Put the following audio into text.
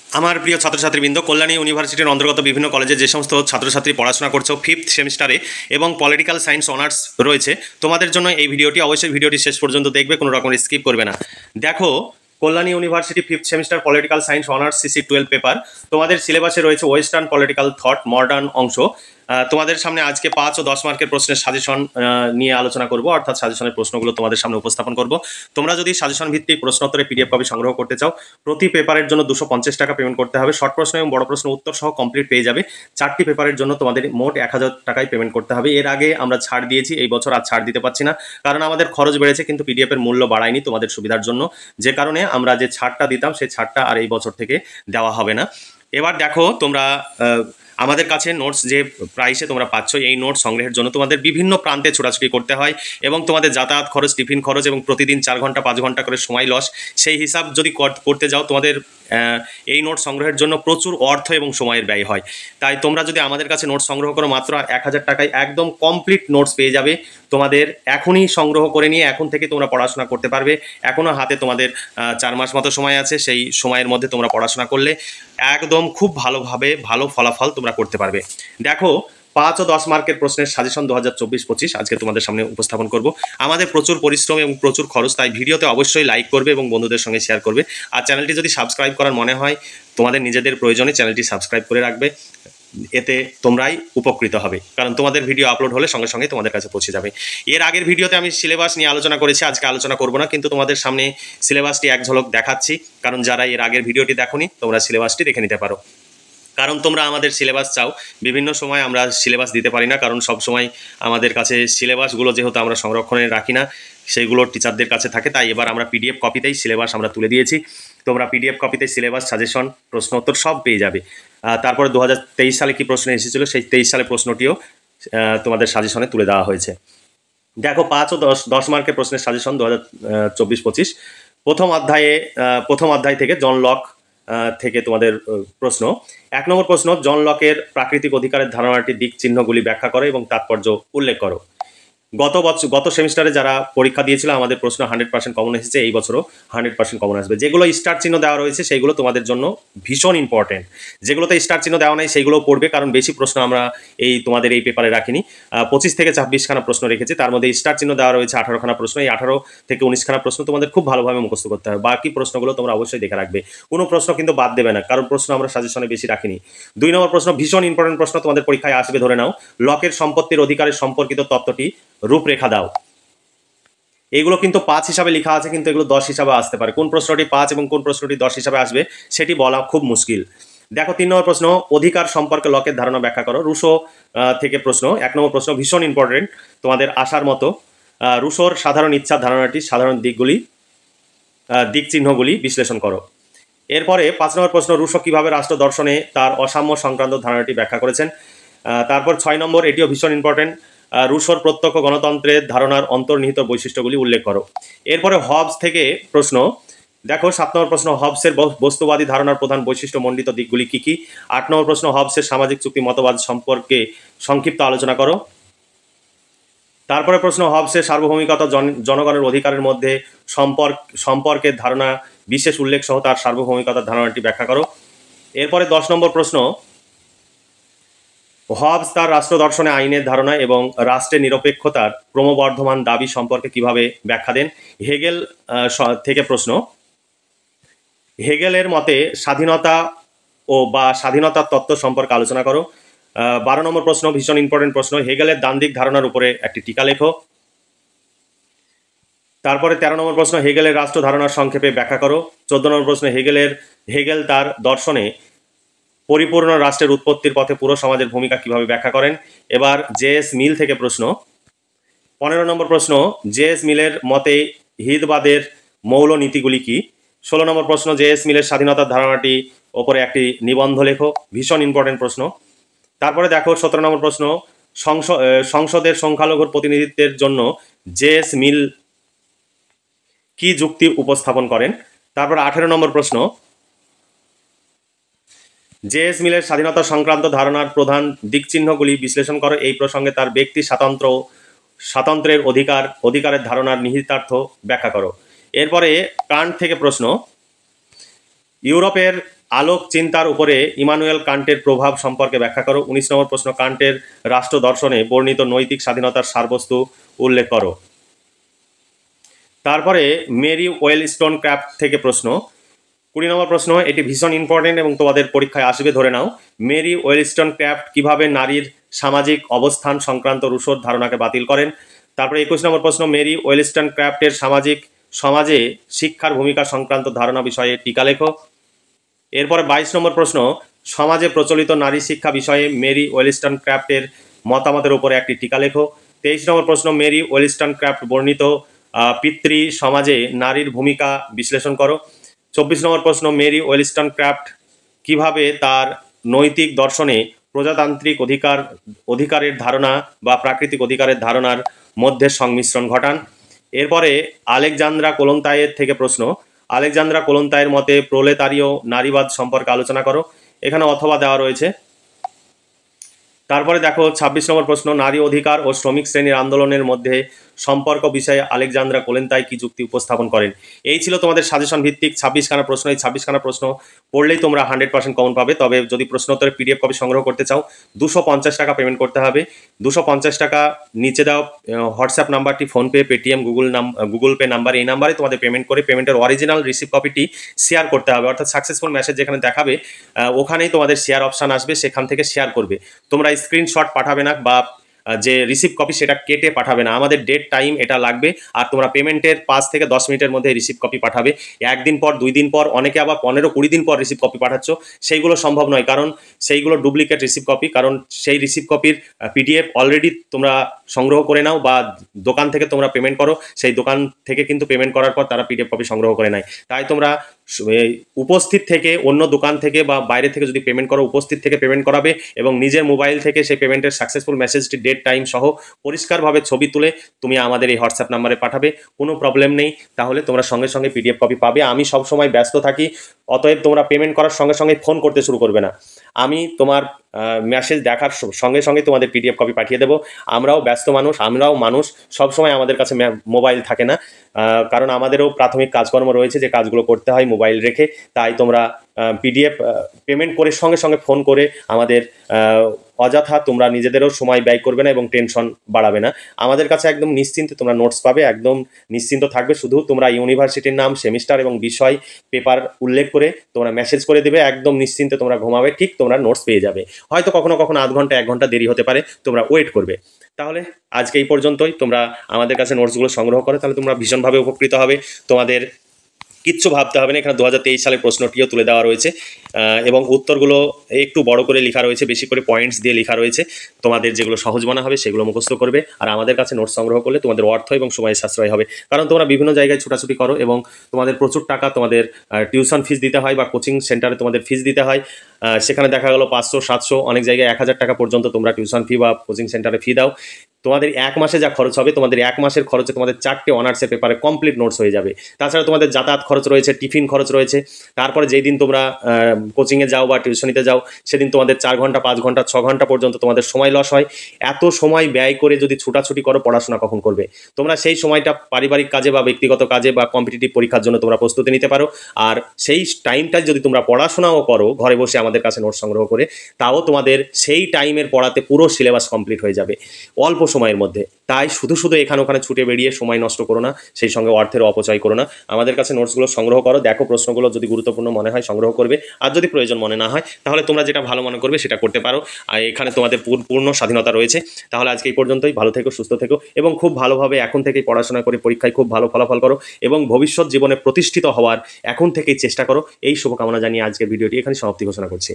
আমার প্রিয় ছাত্রছাত্রীবৃন্দ, কল্যাণী ইউনিভার্সিটির অন্তর্গত বিভিন্ন কলেজে যে সমস্ত ছাত্রছাত্রী পড়াশোনা করছো 5th সেমিস্টারে এবং পলিটিক্যাল সায়েন্স অনার্স রয়েছে, তোমাদের জন্য এই ভিডিওটি অবশ্যই ভিডিওটি শেষ পর্যন্ত দেখবে, কোনো রকম স্কিপ করবে না। দেখো, Kalyani university 5th semester political science honours CC 12 paper, তোমাদের সিলেবাসে রয়েছে ওয়েস্টার্ন পলিটিক্যাল থট মডার্ন অংশ। তোমাদের সামনে আজকে 5 ও 10 মার্কের প্রশ্নের সাজেশন নিয়ে আলোচনা করব, অর্থাৎ সাজেশনের প্রশ্নগুলো তোমাদের সামনে উপস্থাপন করব। তোমরা যদি সাজেশন ভিত্তিক প্রশ্নোত্তরে পিডিএফ কপি সংগ্রহ করতে চাও, প্রতি পেপারের জন্য 250 টাকা পেমেন্ট করতে হবে। শর্ট প্রশ্ন এবং বড় প্রশ্ন উত্তর সহ কমপ্লিট পেয়ে যাবে। 4টি পেপারের জন্য তোমাদের মোট 1000 টাকায় পেমেন্ট করতে হবে। এর আগে আমরা ছাড় দিয়েছি, এই বছর আর ছাড় দিতে পারছি না, কারণ আমাদের খরচ বেড়েছে, কিন্তু পিডিএফ এর মূল্য বাড়ায়নি তোমাদের সুবিধার জন্য, যে কারণে আমরা যে ছাড়টা দিতাম সেই ছাড়টা আর এই বছর থেকে দেওয়া হবে না। এবার দেখো, তোমরা আমাদের কাছে নোটস যে প্রাইসে তোমরা পাচ্ছ, এই নোটস সংগ্রহের জন্য তোমাদের বিভিন্ন প্রান্তে ছোটাছুটি করতে হয় এবং তোমাদের যাতায়াত খরচ, টিফিন খরচ এবং প্রতিদিন 4 ঘন্টা 5 ঘন্টা করে সময় লস, সেই হিসাব যদি করতে যাও তোমাদের এই নোট সংগ্রহের জন্য প্রচুর অর্থ এবং সময়ের ব্যয় হয়। তাই তোমরা যদি আমাদের কাছে নোট সংগ্রহ করো, মাত্র 1000 টাকায় একদম কমপ্লিট নোটস পেয়ে যাবে। তোমাদের এখনই সংগ্রহ করে নিয়ে এখন থেকে তোমরা পড়াশোনা করতে পারবে। এখনও হাতে তোমাদের 4 মাস মতো সময় আছে। সেই সময়ের মধ্যে তোমরা পড়াশোনা করলে একদম খুব ভালোভাবে ভালো ফলাফল তোমরা করতে পারবে। দেখো, 5 ও 10 মার্কের প্রশ্নের সাজেশন 2024-25 আজকে তোমাদের সামনে উপস্থাপন করব। আমাদের প্রচুর পরিশ্রম এবং প্রচুর খরচ, তাই ভিডিওতে অবশ্যই লাইক করবে এবং বন্ধুদের সঙ্গে শেয়ার করবে। আর চ্যানেলটি যদি সাবস্ক্রাইব করার মনে হয়, তোমাদের নিজেদের প্রয়োজনে চ্যানেলটি সাবস্ক্রাইব করে রাখবে। এতে তোমরাই উপকৃত হবে, কারণ তোমাদের ভিডিও আপলোড হলে সঙ্গে সঙ্গে তোমাদের কাছে পৌঁছে যাবে। এর আগের ভিডিওতে আমি সিলেবাস নিয়ে আলোচনা করেছি, আজকে আলোচনা করব না, কিন্তু তোমাদের সামনে সিলেবাসটি এক ঝলক দেখাচ্ছি, কারণ যারা এর আগের ভিডিওটি দেখোনি তোমরা সিলেবাসটি দেখে নিতে পারো। কারণ তোমরা আমাদের সিলেবাস চাও, বিভিন্ন সময় আমরা সিলেবাস দিতে পারি না, কারণ সব সময় আমাদের কাছে সিলেবাসগুলো যেহেতু আমরা সংরক্ষণে রাখি না, সেইগুলো টিচারদের কাছে থাকে। তাই এবার আমরা পিডিএফ কপিতেই সিলেবাস আমরা তুলে দিয়েছি। তোমরা পিডিএফ কপিতে সিলেবাস, সাজেশন, প্রশ্ন উত্তর সব পেয়ে যাবে। তারপরে 2023 সালে কি প্রশ্ন এসেছিলো, সেই 23 সালে প্রশ্নটিও তোমাদের সাজেশনে তুলে দেওয়া হয়েছে। দেখো, 5 ও 10 মার্কের প্রশ্নের সাজেশন 2024-25। প্রথম অধ্যায় থেকে জন লক থেকে তোমাদের প্রশ্ন। 1 নম্বর প্রশ্ন, জন লকের প্রাকৃতিক অধিকারের ধারণাটির দিক চিহ্নগুলি ব্যাখ্যা করো এবং তাৎপর্য উল্লেখ করো। গত সেমিস্টারে যারা পরীক্ষা দিয়েছিল, আমাদের প্রশ্ন 100% কমন এসেছে, এই বছরও 100% কমন আসবে। যেগুলো স্টার চিহ্ন দেওয়া রয়েছে সেইগুলো তোমাদের জন্য ভীষণ ইম্পর্টেন্ট। যেগুলোতে স্টার চিহ্ন দেওয়া নাই সেইগুলো পড়বে, কারণ বেশি প্রশ্ন আমরা তোমাদের এই পেপারে রাখিনি। 25 থেকে 26খানা প্রশ্ন রেখেছি, তার মধ্যে স্টার চিহ্ন দেওয়া রয়েছে 18খানা প্রশ্ন। এই 18 থেকে 19খানা প্রশ্ন তোমাদের খুব ভালোভাবে মুখস্থ করতে হবে। বাকি প্রশ্নগুলো তোমরা অবশ্যই দেখে রাখবে, কোনো প্রশ্ন কিন্তু বাদ দেবে না, কারণ প্রশ্ন আমরা সাজেশনে বেশি রাখিনি। 2 নম্বর প্রশ্ন, ভীষণ ইম্পর্টেন্ট প্রশ্ন, তোমাদের পরীক্ষায় আসবে, ধরে নাও। লকের সম্পত্তির অধিকারের সম্পর্কিত তত্ত্বটি রূপরেখা দাও। এগুলো কিন্তু 5 হিসাবে লেখা আছে, কিন্তু এগুলো 10 হিসাবে আসতে পারে। কোন প্রশ্নটি 5 এবং কোন প্রশ্নটি 10 হিসাবে আসবে সেটি বলা খুব মুশকিল। দেখো, 3 নম্বর প্রশ্ন, অধিকার সম্পর্কে লকের ধারণা ব্যাখ্যা করো। রুশো থেকে প্রশ্ন। 1 নম্বর প্রশ্ন ভীষণ ইম্পর্টেন্ট, তোমাদের আসার মতো। রুশোর সাধারণ ইচ্ছার ধারণাটি সাধারণ দিক চিহ্নগুলি বিশ্লেষণ করো। এরপরে 5 নম্বর প্রশ্ন, রুশো কিভাবে রাষ্ট্র দর্শনে তার অসাম্য সংক্রান্ত ধারণাটি ব্যাখ্যা করেছেন। তারপর 6 নম্বর, এটিও ভীষণ ইম্পর্টেন্ট, রুশোর প্রত্যক্ষ গণতন্ত্রের ধারণার অন্তর্নিহিত বৈশিষ্ট্যগুলি উল্লেখ করো। এরপরে হবস থেকে প্রশ্ন। দেখো, 7 নম্বর প্রশ্ন, হবসের বস্তুবাদী ধারণার প্রধান বৈশিষ্ট্য মণ্ডিত দিকগুলি কী কী। 8 নম্বর প্রশ্ন, হবসের সামাজিক চুক্তি মতবাদ সম্পর্কে সংক্ষিপ্ত আলোচনা করো। তারপরে প্রশ্ন, হবসের সার্বভৌমিকতা জনগণের অধিকারের মধ্যে সম্পর্কের ধারণা বিশেষ উল্লেখ সহ তার সার্বভৌমিকতার ধারণাটি ব্যাখ্যা করো। এরপরে 10 নম্বর প্রশ্ন, হবস তার রাষ্ট্র দর্শনে আইনের ধারণা এবং রাষ্ট্রের নিরপেক্ষতার ক্রমবর্ধমান দাবি সম্পর্কে কিভাবে ব্যাখ্যা দেন। হেগেল থেকে প্রশ্ন, হেগেলের মতে স্বাধীনতা বা স্বাধীনতার তত্ত্ব সম্পর্কে আলোচনা করো। 12 নম্বর প্রশ্ন, ভীষণ ইম্পর্টেন্ট প্রশ্ন, হেগেলের দ্বান্দ্বিক ধারণার উপরে একটি টিকা লেখো। তারপরে 13 নম্বর প্রশ্ন, হেগেলের রাষ্ট্র ধারণার সংক্ষেপে ব্যাখ্যা করো। 14 নম্বর প্রশ্ন, হেগেল তার দর্শনে পরিপূর্ণ রাষ্ট্রের উৎপত্তির পথে পুরো সমাজের ভূমিকা কিভাবে ব্যাখ্যা করেন। এবার জে.এস. মিল থেকে প্রশ্ন। 15 নম্বর প্রশ্ন, জে.এস. মিলের মতে হিতবাদের মৌল নীতিগুলি কি। 16 নম্বর প্রশ্ন, জে.এস. মিলের স্বাধীনতার ধারণাটি ওপরে একটি নিবন্ধ লেখো। ভীষণ ইম্পর্টেন্ট প্রশ্ন। তারপরে দেখো, 17 নম্বর প্রশ্ন, সংসদের সংখ্যালঘুর প্রতিনিধিত্বের জন্য জে.এস. মিল কি যুক্তি উপস্থাপন করেন। তারপর 18 নম্বর প্রশ্ন, জে.এস. মিলের স্বাধীনতা সংক্রান্ত ধারণার প্রধান দিকচিহ্নগুলি বিশ্লেষণ করো। এই প্রসঙ্গে তার ব্যক্তি স্বাতন্ত্র্যের অধিকারের ধারণার নিহিতার্থ ব্যাখ্যা করো। এরপরে কান্ট থেকে প্রশ্ন, ইউরোপের আলোক চিন্তার উপরে ইমানুয়েল কান্টের প্রভাব সম্পর্কে ব্যাখ্যা করো। 19 নম্বর প্রশ্ন, কান্টের রাষ্ট্র দর্শনে বর্ণিত নৈতিক স্বাধীনতার সারবস্তু উল্লেখ করো। তারপরে মেরি ওয়েলস্টোন ক্রাফট থেকে প্রশ্ন, 20 নম্বর প্রশ্ন, এটি ভীষণ ইম্পর্টেন্ট এবং তোমাদের পরীক্ষায় আসবে, ধরে নাও। মেরি ওয়েলস্টোন ক্রাফট কিভাবে নারীর সামাজিক অবস্থান সংক্রান্ত রুশোর ধারণাকে বাতিল করেন। তারপরে 21 নম্বর প্রশ্ন, মেরি ওয়েলস্টোন ক্রাফটের সমাজে শিক্ষার ভূমিকা সংক্রান্ত ধারণা বিষয়ে টিকা লেখো। এরপরে 22 নম্বর প্রশ্ন, সমাজে প্রচলিত নারী শিক্ষা বিষয়ে মেরি ওয়েলস্টোন ক্রাফটের মতামতের উপরে একটি টিকা লেখো। 23 নম্বর প্রশ্ন, মেরি ওয়েলস্টোন ক্রাফট বর্ণিত পিতৃ সমাজে নারীর ভূমিকা বিশ্লেষণ করো। 24 নম্বর প্রশ্ন, মেরি ওয়েলস্টোন ক্রাফট কিভাবে তার নৈতিক দর্শনে প্রজাতান্ত্রিক অধিকারের ধারণা বা প্রাকৃতিক অধিকারের ধারণার মধ্যে সংমিশ্রণ ঘটান। এরপরে আলেকজান্দ্রা কোলন্তায়ের থেকে প্রশ্ন, আলেকজান্দ্রা কোলন্তায়ের মতে প্রোলেতারীয় নারীবাদ সম্পর্কে আলোচনা করো। এখানে অথবা দেওয়া রয়েছে। তারপরে দেখো 26 নম্বর প্রশ্ন, নারী অধিকার ও শ্রমিক শ্রেণীর আন্দোলনের মধ্যে সম্পর্ক বিষয়ে আলেকজান্দ্রা কোলন্তায় কি যুক্তি উপস্থাপন করেন। এই ছিল তোমাদের সাজেশন ভিত্তিক 26খানা প্রশ্ন। এই 26খানা প্রশ্ন পড়লেই তোমরা 100% কমন পাবে। তবে যদি প্রশ্নোত্তরের PDF কপি সংগ্রহ করতে চাও 250 টাকা পেমেন্ট করতে হবে। 250 টাকা নিচে দাও হোয়াটসঅ্যাপ নাম্বারটি, PhonePe, Paytm, Google pay number, এই নাম্বারে তোমাদের পেমেন্ট করে পেমেন্টের অরিজিনাল রিসিভ কপিটি শেয়ার করতে হবে। অর্থাৎ সাকসেসফুল মেসেজ যেখানে দেখাবে ওখানেই তোমাদের শেয়ার অপশান আসবে, সেখান থেকে শেয়ার করবে। তোমরা স্ক্রিনশট পাঠাবে না বা যে রিসিভ কপি সেটা কেটে পাঠাবে না। আমাদের ডেট টাইম এটা লাগবে। আর তোমরা পেমেন্টের 5 থেকে 10 মিনিটের মধ্যে রিসিভ কপি পাঠাবে। 1 দিন পর, 2 দিন পর, অনেকে আবার 15-20 দিন পর রিসিভ কপি পাঠাচ্ছ, সেইগুলো সম্ভব নয়, কারণ সেইগুলো ডুপ্লিকেট রিসিভ কপি। কারণ সেই রিসিভ কপির PDF অলরেডি তোমরা সংগ্রহ করে নাও বা দোকান থেকে তোমরা পেমেন্ট করো, সেই দোকান থেকে কিন্তু পেমেন্ট করার পর তারা PDF কপি সংগ্রহ করে নেয়। তাই তোমরা উপস্থিত থেকে, অন্য দোকান থেকে বা বাইরে থেকে যদি পেমেন্ট করো, উপস্থিত থেকে পেমেন্ট করাবে এবং নিজের মোবাইল থেকে সেই পেমেন্টের সাকসেসফুল মেসেজটি ডেট টাইম সহ পরিষ্কারভাবে ছবি তুলে তুমি আমাদের এই হোয়াটসঅ্যাপ নাম্বারে পাঠাবে। কোনো প্রবলেম নেই, তাহলে তোমরা সঙ্গে সঙ্গে PDF কপি পাবে। আমি সবসময় ব্যস্ত থাকি, অতএব তোমরা পেমেন্ট করার সঙ্গে সঙ্গে ফোন করতে শুরু করবে না। আমি তোমার মেসেজ দেখার সঙ্গে সঙ্গে তোমাদের PDF কপি পাঠিয়ে দেবো। আমরাও ব্যস্ত মানুষ, আমরাও মানুষ, সবসময় আমাদের কাছে মোবাইল থাকে না, কারণ আমাদেরও প্রাথমিক কাজকর্ম রয়েছে যে কাজগুলো করতে হয় মোবাইল রেখে। তাই তোমরা PDF পেমেন্ট করে সঙ্গে সঙ্গে ফোন করে আমাদের অযথা তোমরা নিজেদেরও সময় ব্যয় করবে না এবং টেনশন বাড়াবে না। আমাদের কাছে একদম নিশ্চিন্তে তোমরা নোটস পাবে, একদম নিশ্চিন্ত থাকবে। শুধু তোমরা ইউনিভার্সিটির নাম, সেমিস্টার এবং বিষয়, পেপার উল্লেখ করে তোমরা মেসেজ করে দেবে, একদম নিশ্চিন্তে তোমরা ঘুমাবে, ঠিক তোমরা নোটস পেয়ে যাবে। হয়তো কখনো কখনো আধ ঘন্টা 1 ঘন্টা দেরি হতে পারে, তোমরা ওয়েট করবে। তাহলে আজকে এই পর্যন্তই। তোমরা আমাদের কাছে নোটসগুলো সংগ্রহ করো, তাহলে তোমরা ভীষণভাবে উপকৃত হবে। তোমাদের কিচ্ছু ভাবতে হবে না। এখানে 2023 সালের প্রশ্নটিও তুলে দেওয়া রয়েছে এবং উত্তরগুলো একটু বড় করে লেখা রয়েছে, বেশি করে পয়েন্টস দিয়ে লেখা রয়েছে। তোমাদের যেগুলো সহজ মনে হবে সেগুলো মুখস্থ করবে। আর আমাদের কাছে নোটস সংগ্রহ করলে তোমাদের অর্থ এবং সময় সাশ্রয় হবে, কারণ তোমরা বিভিন্ন জায়গায় ছোটাছুটি করো এবং তোমাদের প্রচুর টাকা তোমাদের টিউশন ফিস দিতে হয় বা কোচিং সেন্টারে তোমাদের ফিস দিতে হয়। সেখানে দেখা গেলো 500-700, অনেক জায়গায় 1000 টাকা পর্যন্ত তোমরা টিউশন ফি বা কোচিং সেন্টারে ফি দাও। তোমাদের 1 মাসে যা খরচ হবে, তোমাদের 1 মাসের খরচে তোমাদের 4টে অনার্সের পেপারে কমপ্লিট নোটস হয়ে যাবে। তাছাড়া তোমাদের যাতায়াত খরচ রয়েছে, টিফিন খরচ রয়েছে। তারপরে যেই দিন তোমরা কোচিংয়ে যাও বা টিউশনিতে যাও, সেদিন তোমাদের 4 ঘন্টা, 5 ঘন্টা, 6 ঘন্টা পর্যন্ত তোমাদের সময় লস হয়। এত সময় ব্যয় করে যদি ছুটাছুটি করো, পড়াশোনা কখন করবে? তোমরা সেই সময়টা পারিবারিক কাজে বা ব্যক্তিগত কাজে বা কম্পিটিটিভ পরীক্ষার জন্য তোমরা প্রস্তুতি নিতে পারো। আর সেই টাইমটা যদি তোমরা পড়াশোনাও করো ঘরে বসে আমাদের কাছে নোটস সংগ্রহ করে, তাও তোমাদের সেই টাইমের পড়াতে পুরো সিলেবাস কমপ্লিট হয়ে যাবে অল্প সময়ের মধ্যে। তাই শুধু এখানে ওখানে ছুটে বেরিয়ে সময় নষ্ট করো না, সেই সঙ্গে অর্থের অপচয় করো না। আমাদের কাছে নোটসগুলো সংগ্রহ করো, দেখো প্রশ্নগুলো যদি গুরুত্বপূর্ণ মনে হয় সংগ্রহ করবে, আর যদি প্রয়োজন মনে না হয় তাহলে তোমরা যেটা ভালো মনে করবে সেটা করতে পারো। আর এখানে তোমাদের পূর্ণ স্বাধীনতা রয়েছে। তাহলে আজকে এই পর্যন্তই। ভালো থেকো, সুস্থ থেকো এবং খুব ভালোভাবে এখন থেকেই পড়াশোনা করে পরীক্ষায় খুব ভালো ফলাফল করো এবং ভবিষ্যৎ জীবনে প্রতিষ্ঠিত হওয়ার এখন থেকেই চেষ্টা করো। এই শুভকামনা জানিয়ে আজকের ভিডিওটি এখানে সমাপ্তি ঘোষণা করছি।